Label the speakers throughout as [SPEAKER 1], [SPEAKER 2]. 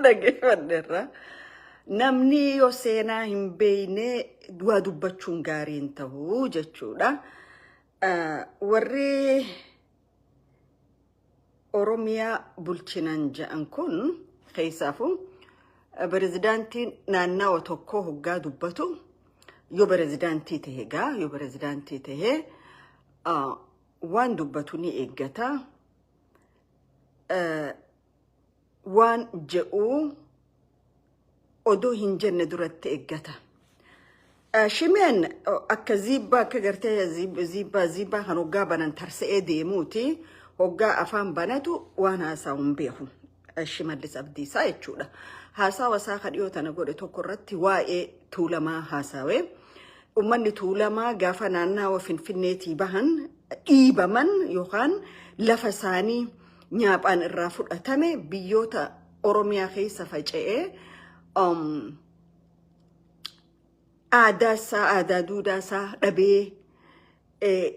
[SPEAKER 1] dhaggeeffanneerra namni yoo seenaa hin beekne du'a dubbachuun gaarii hin ta'u jechuudha. Warri Oromiyaa bulchinan jedhan kun keessaafu pirezidaantiin naannawaa tokko hoggaa dubbatu yoo pirezidaantii ta'e waan dubbatu ni eeggata. Waan je'u odoo hin jenne duratti eeggata. Shimeen akka zibbaa akka gartee zibbaa kan hoggaa banan tarsa'ee deemuuti hoggaa afaan banatu waan haasa'uun beeku. Shimallis Abdiisaa jechuudha. Haasaa wasaa kadhiyoo tana godhe tokko irratti waa'ee tuulamaa haasawee ummanni tuulamaa gaafa naannawaa Finfinneetii bahan dhiibaman yookaan lafa isaanii nyaaphaan irraa fudhatame biyyoota Oromiyaa keessa faca'ee aadaa duudhaasaa dhabee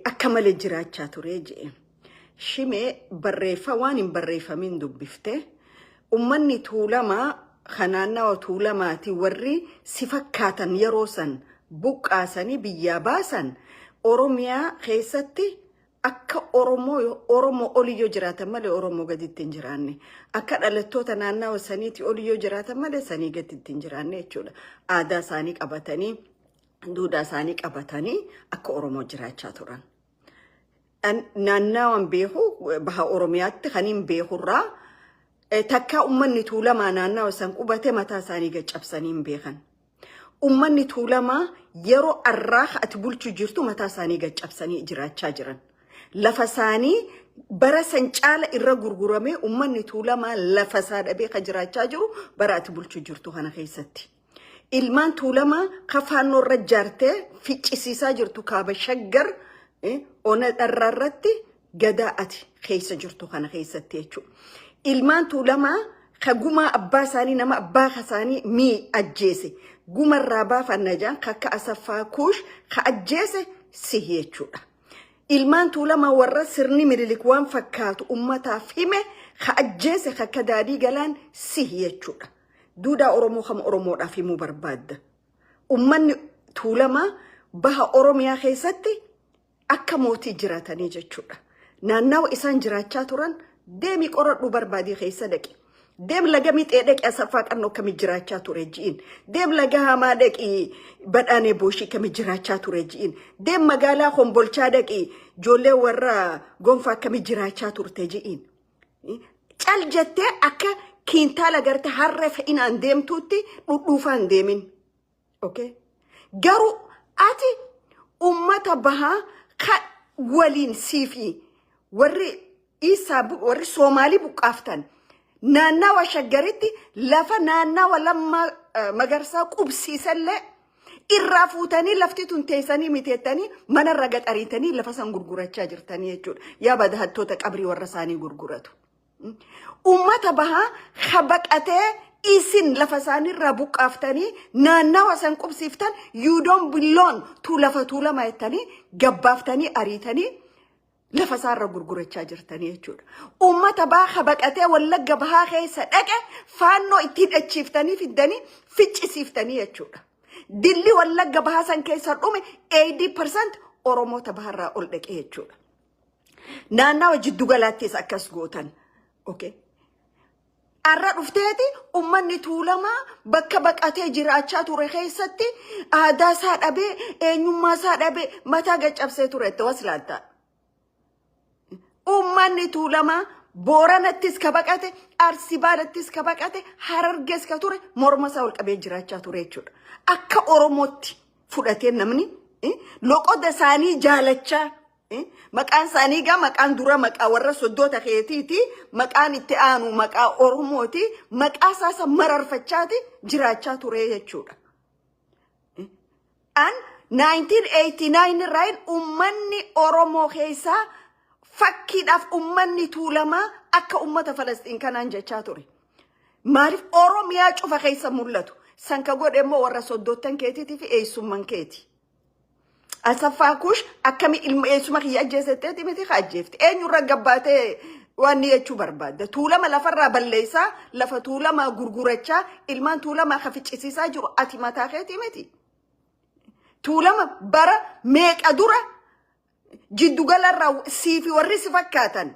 [SPEAKER 1] akka malee jiraachaa ture jedhe. Shimee waan hin barreeffamin dubbifte ummanni tuulamaa kanaannawaa tuulamaati warri si fakkaatan yeroo san buqqaasanii biyyaa baasan Oromiyaa keessatti akka Oromoo oliyyoo jiraatan malee Oromoo gaditti hin jiraanne. Akka dhalattoota naannawaa saniiti oliyyoo jiraatan malee sanii gaditti hin jiraanne jechuudha. Aadaa isaanii qabatanii, duudhaa isaanii qabatanii akka Oromoo jiraachaa turan. Naannawaan beeku baha Oromiyaatti kan hin beekurraa takka ummanni tuulamaa naannawaa san qubate mataa isaanii gaccabsanii hin beekan. Ummanni tuulamaa yeroo arraa ati bulchu jirtu mataa isaanii gaccabsanii jiraachaa jiran. Lafa isaanii bara san caala irra gurguramee ummanni tuulamaa lafa isaa dhabee kan jiraachaa jiru bara ati bulchu jirtu kana keessatti. Ilmaan tuulamaa kafaannoo irra jaartee ficcisiisaa jirtu kaaba shaggar ona dharraarratti gadaa ati keessa jirtu kana keessatti jechuudha. Ilmaan tuulamaa kagumaa abbaa isaanii nama abbaa isaanii mii ajjeese gumarraa baafanna jaan kakka Asaffaa Kuush ka ajjeese si jechuudha. Ilmaan tuulamaa warra sirni Minilik waan fakkaatu ummataaf hime ka ajjeese kakka Daadii Galaan si jechuudha. Duudhaa Oromoo kama Oromoodhaaf himuu barbaadda. Ummanni tuulamaa baha Oromiyaa keessatti akka mootii jiraatanii jechuudha. Naannawa isaan jiraachaa turan deemi qoradhu barbaadii keessa dhaqi. Deem laga mixee dhaqi Asaffaa Qannoo kami jiraachaa ture ji'in. Deem laga Hamaa dhaqi Badhaanee Booshii kami jiraachaa ture ji'in. Deem magaalaa Kombolchaa dhaqi ijoollee warra Gonfaa kami jiraachaa turte ji'in. Cal jettee akka kiintaala garte harree fe'inaan deemtuutti dhudhuufaan deemin. Garuu ati ummata bahaa ka waliin siifi warri Soomaalii buqqaaftan naannawa shaggaritti lafa naannawa lamma magarsaa qubsiisallee irraa fuutanii lafti tun teessanii miteettanii mana irra gaxariitanii lafa san gurgurachaa jirtanii jechuudha. Yaa badahattoota qabrii warra isaanii gurguratu. Ummata bahaa habaqatee isin lafa isaanii irraa buqqaaftanii naannawa san qubsiiftan you don't belong to lafa tuulamaa jettanii gabbaaftanii ariitanii lafa isaarra gurgurachaa jirtanii jechuudha. Ummata bahaa baqatee Wallagga bahaa keessa dhaqe faannoo itti hidhachiiftanii fiddanii ficcisiiftanii jechuudha. Dilli Wallagga bahaa san keessa dhume 80% Oromoota baharraa ol dhaqe jechuudha. Naannawa jiddu galaattis akkas gootan. Arra dhufteeti ummanni tuulamaa bakka baqatee jiraachaa ture keessatti aadaa isaa dhabee eenyummaa isaa dhabee mataa gaccabsee turetti waslaattaa. Ummanni tuulamaa Booranattis ka baqate Arsibaadhattis ka baqate Harargees ka ture morma isaa ol qabee jiraachaa ture jechuudha. Akka Oromootti fudhatee namni loqoda isaanii jaalachaa maqaan isaanii gaa maqaan dura maqaa warra soddoota keetiiti maqaan itti aanu maqaa Oromooti maqaa isaasa mararfachaati jiraachaa ture jechuudha. 1989 irraan ummanni Oromoo keessaa fakkiidhaaf ummanni tuulamaa akka ummata Falastiin kanaan jechaa ture. Maaliif Oromiyaa cufa keessa mul'atu san ka godhe immoo warra soddootan keetiitii fi eessumman keeti. Asaffaa Kuush akkami ilma eessuma kiyya ajjeesetteeti miti ka ajjeefte eenyurra gabbaatee واني يجو برباد تولا ما لفرا بليسا لفتولا ما غرغرچا ilman تولا ما خفيچ اسيسا جرو اتي ما تاخيتي متي تولا ما برا ميك ادورا جدو غلرا سيفي وريس فكاتن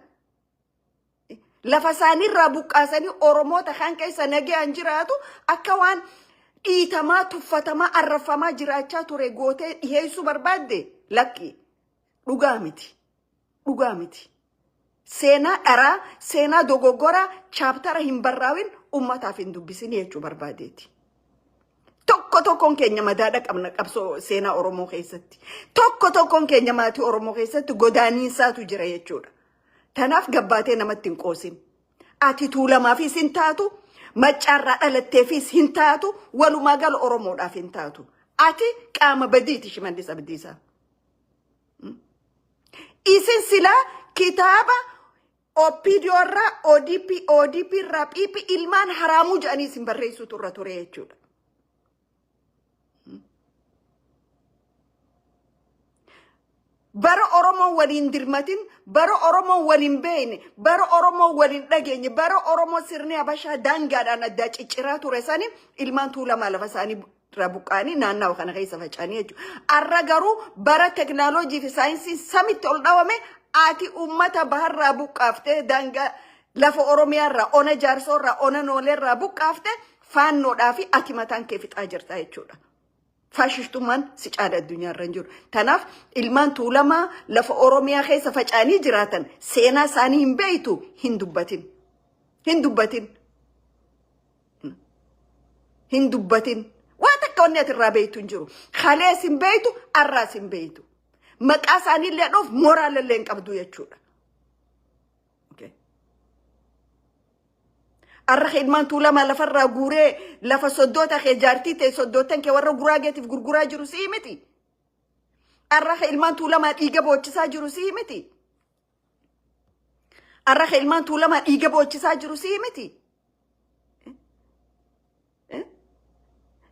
[SPEAKER 1] لفساني رابوقاسني اورومو تخان كيسا نغي انجراتو اكوان ايتما تفتما عرفما جراچا توري غوتي يهيسو برباد لكي دوغامتي سينا أرا سينا دوغورا chapter himbarrawin ummata fin dubbisini jechu barbadeeti tokkon keenya madaada qabna qabso seena oromoo keessatti tokkon keenya maati oromoo keessatti godaaniinsaatu jira jechuudha tanaaf gabbaatee namatti hin qoosin ati tuulamaa fi sin taatu maccaarraa dhalattee fi sin taatu walumaa gal oromoodhaaf hin taatu ati qaama badiiti Shimallis Abdiisaa isin sila kitaaba OPDOrra ODP rapipi ilman haramu jani simbarreisu turra ture jechuudha bara oromo walin dirmatin bara oromo walin beene bara oromo walin dhageenye bara oromo sirni abasha dangaadhaan adda ciccira ture sani ilman tuulama lafa sani rabuqani naannaa kana keessa facanii jechuudha arra garuu bara teknooloojii fi saayinsii samitti ol dhawame ati ummata baharra buqqafte danga lafa oromiyaarra ona jaarsorra ona noolerra buqqafte faannoodhaa fi ati mataan kee fixaa jirta jechuudha faashishtummaan si caada addunyaarra jiru tanaaf ilmaan tuulamaa lafa oromiyaa keessa facanii jiraatan seenaa isaanii hin beeytu hin dubbatin waa takka wanni ati irraa beeytu hin jiru khalees hin beeytu arraas hin beeytu maqaasani ledoof moraal leen qabdu jechuudha okay arra ilman tuulama lafarra guuree lafa soddota ke jaartii te soddotan ke warra guraageetiif gurguraa jiru si miti arra ilman tuulama dhiiga boochisaa jiru si miti arra ilman tuulama dhiiga boochisaa jiru si miti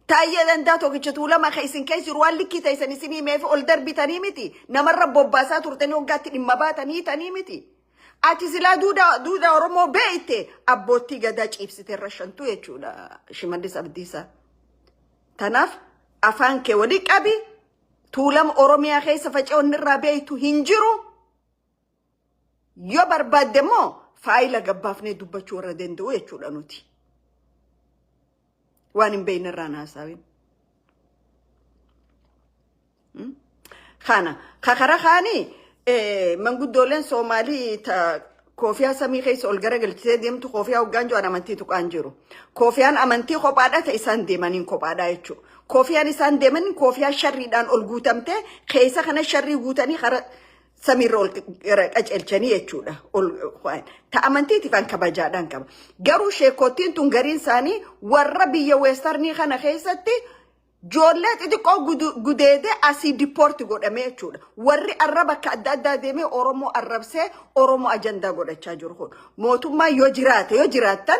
[SPEAKER 1] تايا دندا توكيتشتو لما خيسين كيس روان لكي تايساني سيني ميف أولدر بيتاني متي نمر بوباسا تورتني وقاتي إمباباتاني تاني متي آتي سلا دودا ورمو بيتي أبوتي قداج إبسيتي رشانتو يجولا شماليس أبديسا تناف أفان كي وليك أبي تولم أوروميا خيسا فجأو نرى بيتو هنجرو يو برباد دمو فايلا قبافني دوبا شورا دندو يجولا نوتي وان بين الرانا ساوين خانا خاخرا خاني من قد دولين سومالي تا كوفيا سمي خيس أولغرا قلتي ديمتو كوفيا وغانجو أنا منتي تقانجرو كوفيان أمنتي خوبادا تيسان ديمانين خوبادا يچو كوفيان إسان ديمانين كوفيا شري دان أولغوتمتي خيسا خانا شري غوتاني خرا سميرول أجلشاني يجودا خوان تأمنتي تفان كباجادان كم جرو شيكوتين تونغرين ساني والربي يوسترني خنا خيستي جولات إدكو جودة أسي ديبورت قد أمي يجودا وري الربا كأدادا ديمي أورومو الربسة أورومو أجندا قد تشاجر خون موتو ما يجراتن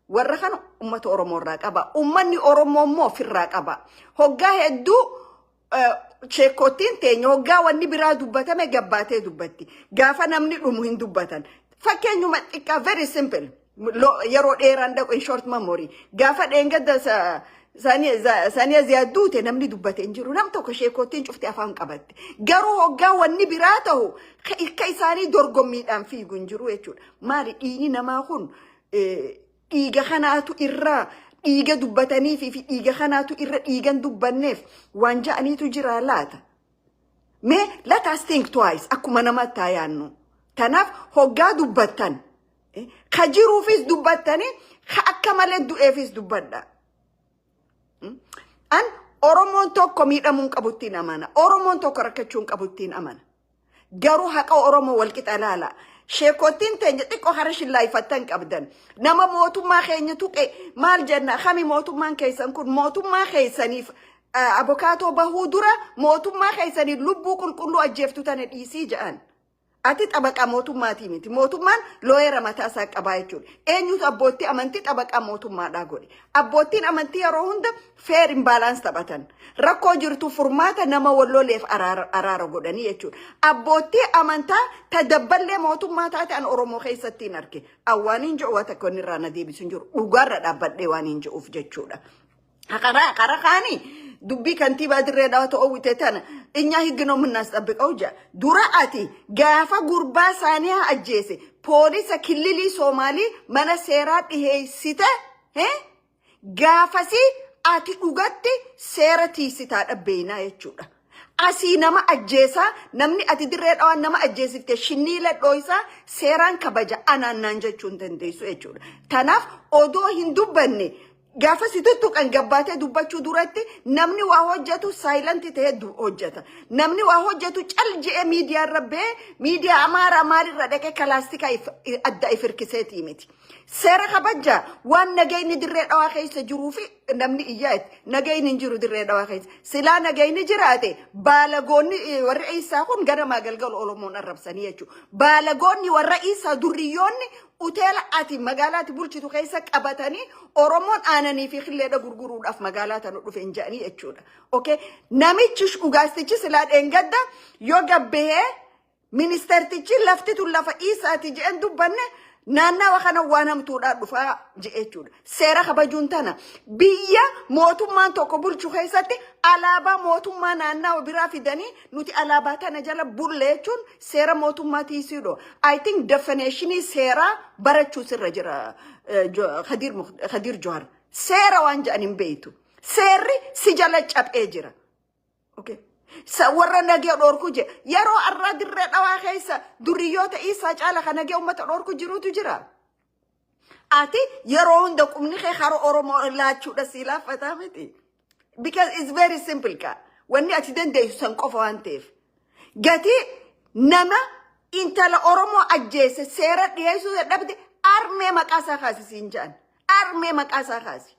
[SPEAKER 1] ورخان أمة أورومو راكابا أمني أورومو مو في الراكابا هوجا هدو شيكوتين تاني هوجا واني برا دوبتا ما جباتي دوبتي جافا نمني رموهن دوبتان فكان يوم إكا very simple لو يرو إيران ده in short memory جافا إنجد ثانية زيادوتة نمني دوبتا إنجرو نم توك شيكوتين شفتي أفهم كبت جرو هوجا واني براته كيساني درجمين أم في جنجرو يشون ماري إني نماخون إيجا خناتو إرّا إيجا دبتني في إيجا خناتو إرّا إيجا دبنيف وانجاني تجرى لاتا let us think twice أكو منامات تايانو تناف هوجا دبتن خجرو فيس دبتني خأكمل دو فيس دبتنا أن أورومون تو كميرا مون كابوتين أمانة أورومون تو كركتشون كابوتين أمانة جارو هكا أورومو والكتالالا شيكوتين تنجتك وخرش الله يفتنك أبدا نما موتو ما خينيتوك مال جنة خامي موتو ما كيسان كون موتو ما خيساني أبوكاتو بهودورا موتو ما خيساني لبو كل كلو أجفتو تاني إيسي جان ati xabaqa mootummaati miti mootummaan looyera mataa isaa qabaa jechuudha eenyutu abbootii amantii xabaqa mootummaadhaa godhe abbootiin amantii yeroo hunda fair imbalance taphatan rakkoo jirtu furmaata nama walloleef araara godhanii jechuudha abbootii amantaa tadabballee mootummaa taate an oromoo keessatti hin arge awwaaniin jedhu waa takka irraa na deebisuun jiru dhugaarra dhaabbadhee waan hin jedhuuf jechuudha qara kaanii dubbii kantiibaa dirree dhawaa ta'uu wite tana inya higgino minnaasxabbiqaw jaa dura ati gaafa gurbaa isaanii ajjeese poolisa kililii soomaalii mana seeraa dhiheessite gaafasi ati dhugatti seera tiisitaa dhabbeeyinaa jechuudha asii nama ajjeesaa namni ati dirree dhawaa nama ajjeesifte shinniila dhooysaa seeraan kabaja anaannaan jechuun dandeessu jechuudha tanaaf odoo hin dubbanne gaafa situttu kan gabbaatee dubbachuu duratti namni waa hojjetu saayilantii ta'ee hojjeta namni waa hojjetu cal je'ee miidiyaa irra bee miidiyaa amaaraa maalirra dhaqee kalaastika adda ifirkiseetii miti seera kabajaa waan nagayni dirree dhawaa keessa jiruu fi namni iyyaatti nagayni hin jiru dirree dhawaa keessa silaa nagayni jiraate baalagoonni warra isaa kun ganamaa galgal olomoon arrabsanii jechuudha baalagoonni warra isaa durriyoonni utela ati magaalati bulchitu keessa qabatanii oromoon aananii fi khilleedha gurguruudhaaf magaalata nu dhufe injaanii jechuudha okay namichi dhugaastichi silaa dheengadda yoo gabbee ministertichi laftitu lafa isaati jeen dubbanne naannawa kana waan hamtuudha dhufaa jechuudha seera kabajuun tana biyya mootummaan tokko bulchu keessatti alaabaa mootummaa naannawa biraa fidanii nuti alaabaa tana jala bulleechuun seera mootummaa tiisiidho I think definition seera barachuu sirra jira Khadir Johar seera waan jedhan hin beeytu seerri si jala cabee jira okay warra nagee dhorku je yeroo arra dirree dhawaa keessa durriyoota isaa caala kan nagee ummata dhorku jirutu jira ati yeroo hunda qumni kee haro oromoo laachuudha silaafataa miti because it's very simple ka wanni ati dandeessu san qofa waan ta'eef gati nama intala oromoo ajjeese seera dhiyeessuu dhabde armee maqaasaa kaasisiin jedhan armee maqaasaa kaasi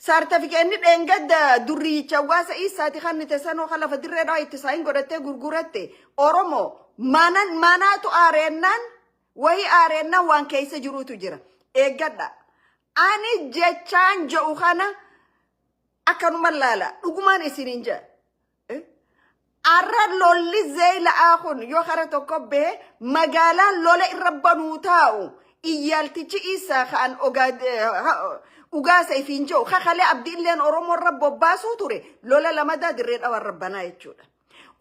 [SPEAKER 1] sartifikeenni dheengadda durriicha waasa isaati kan nite sanoo khalafa dirree dhawaa itti saayin godhattee gurguratte oromoo manaatu areennaan wahi areennaan waan keessa jiruutu jira eeggadha ani jechaan jedhu kana akkanuma laala dhugumaan isiniin jedha arra lolli zeeyila'aa kun yoo kara tokko bee magaalaan lola irra banuu taa'u iyyaaltichi isaa kan ugaasa ifiin jiru kakale abdiilleen oromoo irra bobbaasuu ture lola lamadaa dirree dhawaa rabbanaa jechuudha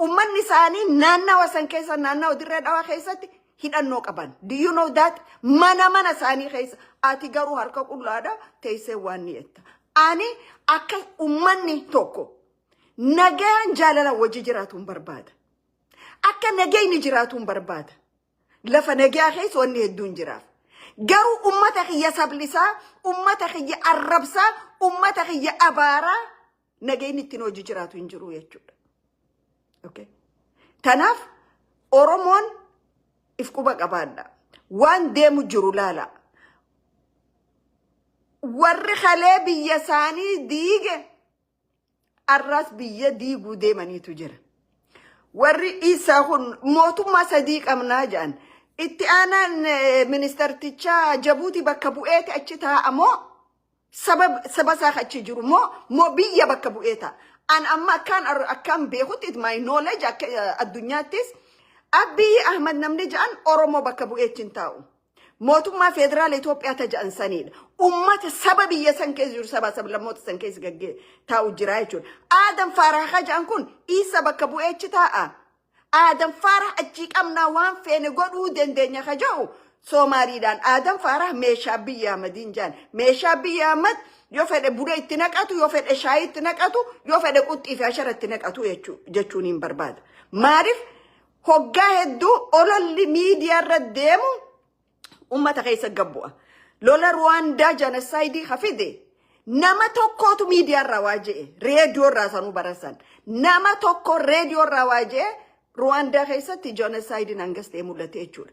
[SPEAKER 1] ummanni isaanii naannawa san keessa naannawa dirree dhawaa keessatti hidhannoo qaban do you know that mana isaanii keessa ati garuu harka qullaadha teessee waan ni jetta ani akka ummanni tokko nagaan jaalala wajji jiraatuun barbaada akka nagayni jiraatuun barbaada lafa nagaa keessa wanni hedduun jiraaf garuu ummata kiyya sablisaa ummata kiyya arrabsaa ummata kiyya abaaraa nagayni ittiin hojii jiraatu hin jiru jechuudha okay tanaaf oromoon if quba qabaadha waan deemu jiru laala warri kalee biyya isaanii diige arras biyya diiguu deemaniitu jira warri isaa kun mootummaa sadii qabnaa jedhan itti aanaan ministerticha Jabuuti bakka bu'eeti achi taa'a moo saba isaa achi jiru moo biyya bakka bu'eeta an amma akkaan beekutti it my knowledge addunyaattis Abiy Ahmed namni jedhan oromoo bakka bu'eetiin taa'u mootummaa federaal Itoophiyaa taja'an sanidha ummata saba biyya san keessa jiru saba lammoota san keessa gaggee taa'u jira jechuudha Adam Farah jedhan kun isa bakka bu'eechi taa'a Adam Farah achi qabnaa waan feene godhuu dandeenya kaja'u Somaaliidhaan Adam Farah meeshaa Abiy Ahmediin jedhan meeshaa Abiy Ahmed yoo fedhe buna itti naqatu yoo fedhe shaayii itti naqatu yoo fedhe quxxii fi ashara itti naqatu jechuun hin barbaada maaliif hoggaa hedduu ololli miidiyaa irra deemu ummata keessa gabbu'a lola Rwanda genocide hafide nama tokkotu miidiyaa irraa waajee reediyoo irraa sanuu barasan nama tokko reediyoo irraa waajee Rwanda keessatti genocide nangastee mul'ate jechuudha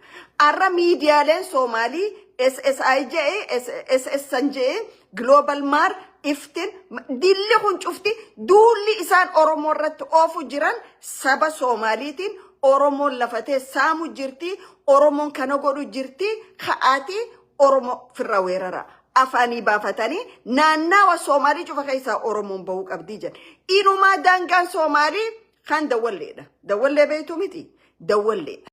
[SPEAKER 1] arra miidiyaaleen Soomaalii SSIJ Global Mar iftin dilli kun cufti duulli isaan oromoo irratti oofu jiran saba Soomaaliitiin Oromoon lafatee saamu jirti. Oromoon kana godhu jirti. Ka'aati Oromoo firra weerara. Afaanii baafatanii naannawa Soomaalii cufa keessaa Oromoon bahuu qabdii jedhan. Inumaa daangaan Soomaalii kan dawwalleedha. Dawwallee beektu miti. Dawwallee.